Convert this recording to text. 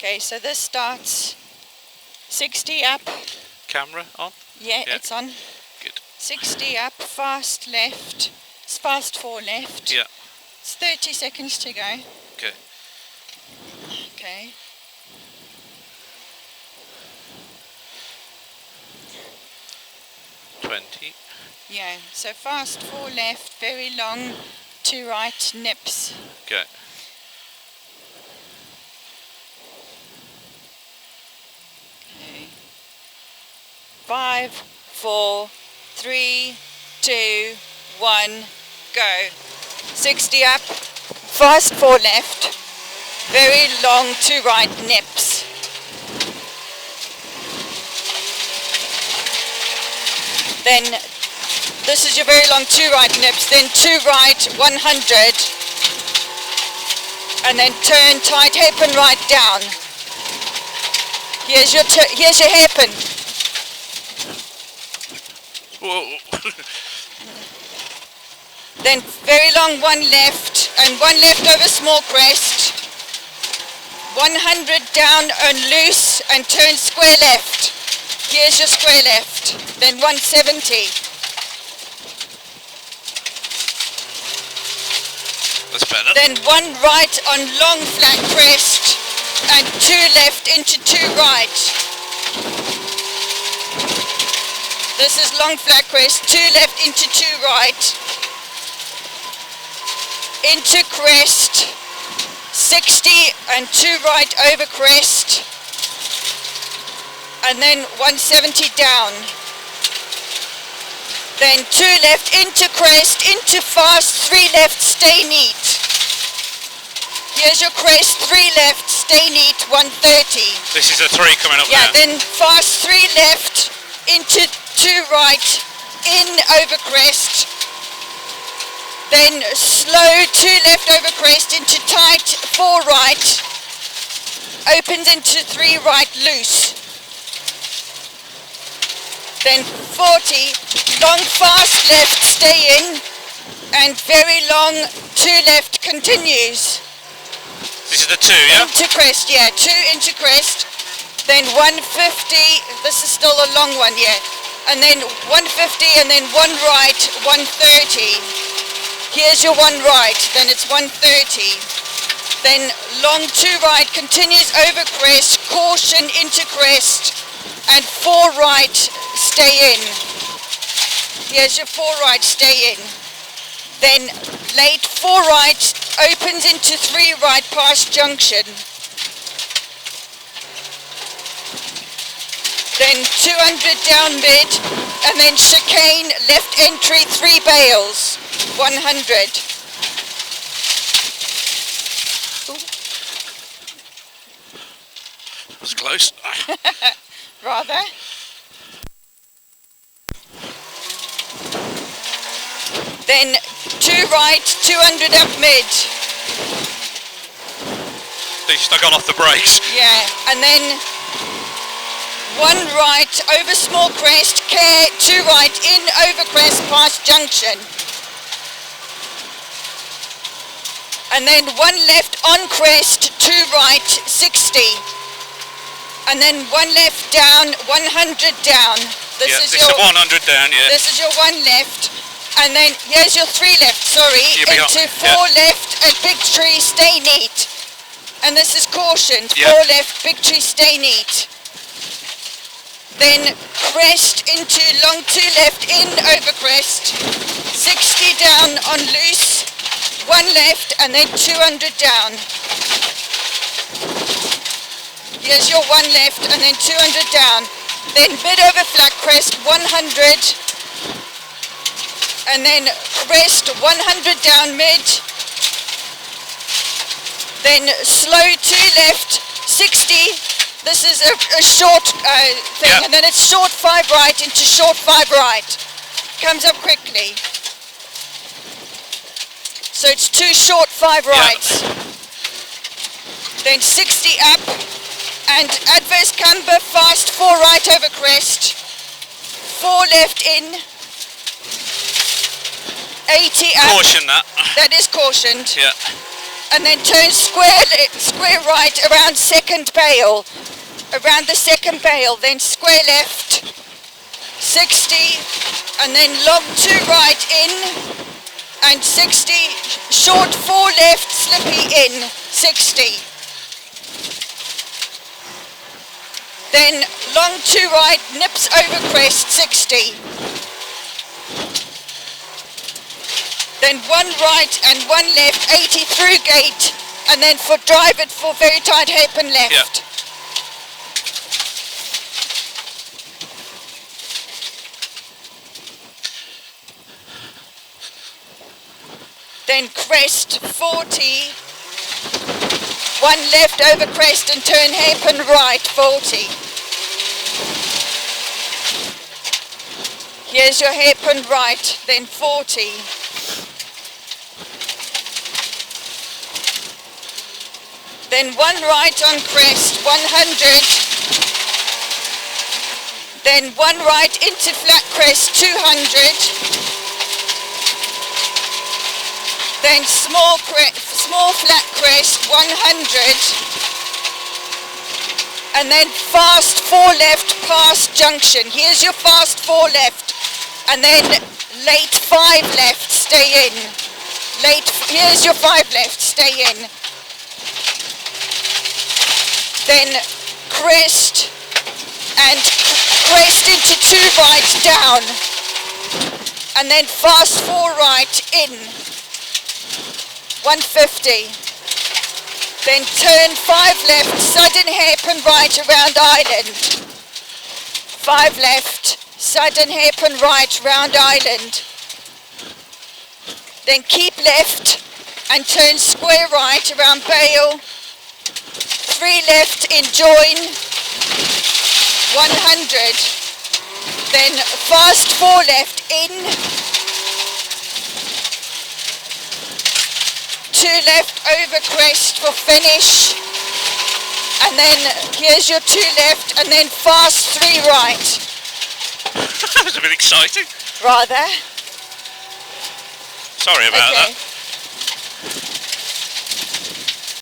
Okay, so this starts 60 up. Camera on? Yeah, it's on. Good. 60 up, fast left. It's fast 4 left. Yeah. It's 30 seconds to go. Okay. Okay. Yeah, so fast 4 left, very long 2 right nips. Okay. Okay. 5, 4, 3, 2, 1, go. 60 up, fast 4 left, very long 2 right nips. Then this is your very long 2 right nips, then 2 right 100, and then turn tight hairpin right down. Here's your hairpin. Whoa. Then very long 1 left and 1 left over small crest. 100 down and loose and turn square left. Here's your square left. Then 170. That's better. Then 1 right on long flat crest and 2 left into 2 right. This is long flat crest, 2 left into 2 right. Into crest, 60 and 2 right over crest. And then 170 down. Then 2 left into crest, into fast, 3 left, stay neat. Here's your crest, 3 left, stay neat, 130. This is a 3 coming up Yeah, now. then fast 3 left, into 2 right, in over crest. Then slow 2 left over crest, into tight, 4 right. Opens into 3 right, loose. Then 40, long fast left, stay in, and very long 2 left continues. This is the 2, yeah? Into crest, yeah, 2 into crest, then 150, this is still a long one, yeah, and then 150 and then 1 right, 130. Here's your 1 right, then it's 130. Then long 2 right, continues over crest, caution into crest, and 4 right, stay in. Here's your 4 right, stay in. Then late 4 right, opens into 3 right past junction. Then 200 down mid, and then chicane, left entry, 3 bales, 100. That was close. Rather. Then 2 right, 200 up mid. They stuck on off the brakes. Yeah, and then 1 right over small crest, care, 2 right in over crest past junction. And then 1 left on crest, 2 right, 60. And then 1 left down, 100 down. This is your 100 down, yeah. This is your 1 left. And then here's your 3 left, sorry, into 4 left at big tree, stay neat. And this is cautioned, 4 left, big tree, stay neat. Then crest into long 2 left, in over crest, 60 down on loose, 1 left, and then 200 down. Here's your 1 left, and then 200 down. Then mid over flat crest, 100. And then crest 100 down mid, then slow 2 left, 60, this is a short thing, and then it's short 5 right into short 5 right, comes up quickly. So it's 2 short 5 rights, then 60 up, and adverse camber, fast 4 right over crest, 4 left in, 80 up. Caution that. That is cautioned. Yeah. and then turn square right around second bail, around the second bail, then square left 60, and then long 2 right in and 60, short 4 left slippy in 60, then long 2 right nips over crest 60, then 1 right and 1 left 80 through gate, and then drive it for very tight hairpin left. Yeah. Then crest 40, 1 left over crest and turn hairpin right 40. Here's your hairpin right, then 40. Then 1 right on crest 100. Then 1 right into flat crest 200. Then small flat crest 100, and then fast 4 left past junction. Here's your fast 4 left, and then late 5 left, stay in. Here's your 5 left, stay in. Then crest and crest into 2 right down, and then fast 4 right in. 150, then turn 5 left, sudden hairpin right around island, 5 left, sudden hairpin right round island, then keep left and turn square right around bail, 3 left in join, 100, then fast 4 left in, 2 left over crest for finish, and then here's your 2 left, and then fast 3 right. That was a bit exciting. Rather. Sorry about that.